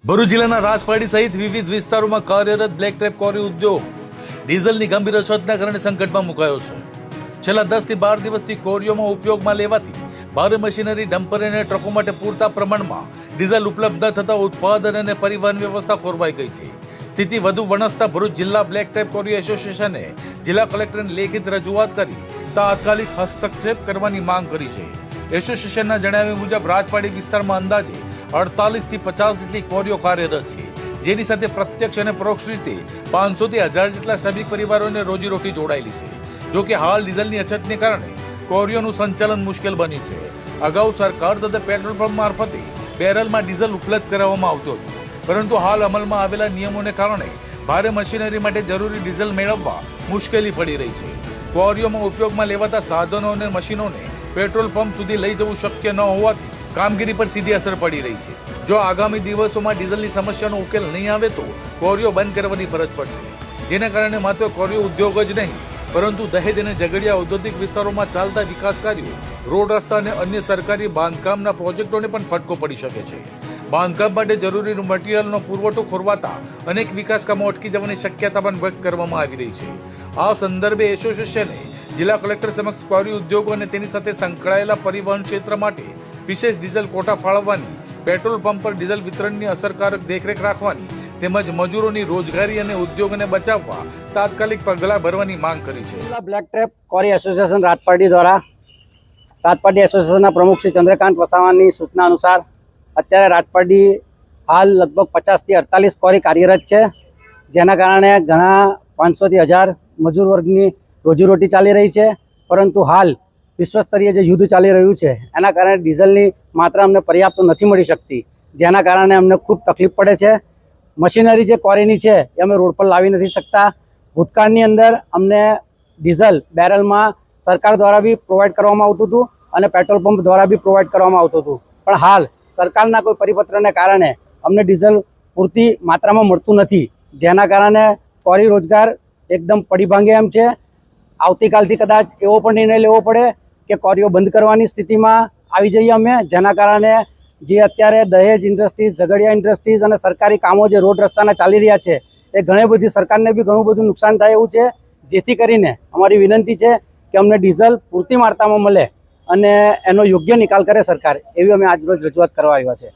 ભરૂચ જિલ્લાના રાજપાડી સહિત વિવિધ વિસ્તારોમાં કાર્યરત બ્લેક ટ્રેપ કોરી ઉદ્યોગ ડીઝલની ગંભીર અછતના કારણે સંકટમાં મુકાયો છે। છેલ્લા 10 થી 12 દિવસથી કોરીઓમાં ઉપયોગમાં લેવાતી ભારે મશીનરી, ડમ્પર અને ટ્રકો માટે પૂરતા પ્રમાણમાં ડીઝલ ઉપલબ્ધ ન થતા ઉત્પાદન અને પરિવહન વ્યવસ્થા ખોરવાઈ ગઈ છે। સ્થિતિ વધુ વણસતા ભરૂચ જિલ્લા બ્લેક ટ્રેપ કોરી એસોસિએશને જિલ્લા કલેક્ટરને લેખિત રજૂઆત કરી તાત્કાલિક હસ્તક્ષેપ કરવાની માંગ કરી છે। એસોસિએશનના જણાવ્યા મુજબ રાજપાડી વિસ્તારમાં અંદાજે 48 થી 50 જેટલી કોરીઓ કાર્યરત છે, જેની સાથે પ્રત્યક્ષ અને પરોક્ષ રીતે 500 થી 1000 જેટલા શ્રમિક પરિવારોને રોજીરોટી જોડાયેલી છે। જો કે હાલ ડીઝલની અછતને કારણે કોરીઓનું સંચાલન મુશ્કેલ બન્યું છે। અગાઉ સરકાર તથા પેટ્રોલ પંપ મારફતે બેરલમાં ડીઝલ ઉપલબ્ધ કરાવવામાં આવતું હતું, પરંતુ હાલ અમલમાં આવેલા નિયમોને કારણે ભારે મશીનરી માટે જરૂરી ડીઝલ મેળવવા મુશ્કેલી પડી રહી છે। ક્વોરીઓમાં ઉપયોગમાં લેવાતા સાધનો અને મશીનોને પેટ્રોલ પંપ સુધી લઈ જવું શક્ય ન હોવાથી કામગીરી પર સીધી અસર પડી રહી છે। જો આગામી દિવસોમાં ડીઝલની સમસ્યાનો ઉકેલ નહીં આવે તો ક્વોરીઓ બંધ કરવાની ફરજ પડશે, જેના કારણે માત્ર ક્વોરી ઉદ્યોગ જ નહીં પરંતુ દહેજ અને ઝઘડિયા ઔદ્યોગિક વિસ્તારોમાં ચાલતા વિકાસ કાર્યો, રોડ રસ્તા અને અન્ય સરકારી બાંધકામના પ્રોજેક્ટોને પણ ફટકો પડી શકે છે। બાંધકામ માટે જરૂરી મટીરીયલનો પુરવઠો ખોરવાતા અનેક વિકાસ કામો અટકી જવાની શક્યતા પણ વ્યક્ત કરવામાં આવી રહી છે। આ સંદર્ભે એસોસિએશને જિલ્લા કલેક્ટર સમક્ષ ક્વોરી ઉદ્યોગો અને તેની સાથે સંકળાયેલા પરિવહન ક્ષેત્ર માટે વિશેષ ડીઝલ કોટા ફાળવવાની, પેટ્રોલ પંપ પર ડીઝલ વિતરણની અસરકારક દેખરેખ રાખવાની તેમજ મજૂરોની રોજગારી અને ઉદ્યોગને બચાવવા તાત્કાલિક પગલાં ભરવાની માંગ કરી છે। બ્લેક ટ્રેપ કોરી એસોસિએશન રાજપાડી દ્વારા રાજપાડી એસોસિએશનના પ્રમુખ શ્રી ચંદ્રકાંત વસાવાની સૂચના અનુસાર અત્યારે રાજપાડી હાલ લગભગ 50 થી 48 કોરી કાર્યરત છે, જેના કારણે ઘણા 500 થી 1000 મજૂર વર્ગની રોજીરોટી ચાલી રહી છે। પરંતુ હાલ વિશ્વસ્તરીય જે યુદ્ધ ચાલી રહ્યું છે એના કારણે ડીઝલની માત્રા અમને પર્યાપ્ત નથી મળી શકતી, જેના કારણે અમને ખૂબ તકલીફ પડે છે। મશીનરી જે કોરીની છે એ અમે રોડ પર લાવી નથી શકતા। ભૂતકાળની અંદર અમને ડીઝલ બેરલમાં સરકાર દ્વારા બી પ્રોવાઈડ કરવામાં આવતું હતું અને પેટ્રોલ પંપ દ્વારા બી પ્રોવાઈડ કરવામાં આવતું હતું, પણ હાલ સરકારના કોઈ પરિપત્રને કારણે અમને ડીઝલ પૂરતી માત્રામાં મળતું નથી, જેના કારણે કોરી રોજગાર એકદમ પડી ભાંગે એમ છે। આવતીકાલથી કદાચ એવો પણ નિર્ણય લેવો પડે કે કોરીઓ બંધ કરવાની સ્થિતિમાં આવી જઈએ અમે, જેના કારણે જે અત્યારે દહેજ ઇન્ડસ્ટ્રીઝ, ઝઘડિયા ઇન્ડસ્ટ્રીઝ અને સરકારી કામો જે રોડ રસ્તાના ચાલી રહ્યા છે એ ઘણી બધી સરકારને બી ઘણું બધું નુકસાન થાય એવું છે। જેથી કરીને અમારી વિનંતી છે કે અમને ડીઝલ પૂરતી માત્રામાં મળે અને એનો યોગ્ય નિકાલ કરે સરકાર, એવી અમે આજરોજ રજૂઆત કરવા આવ્યા છે।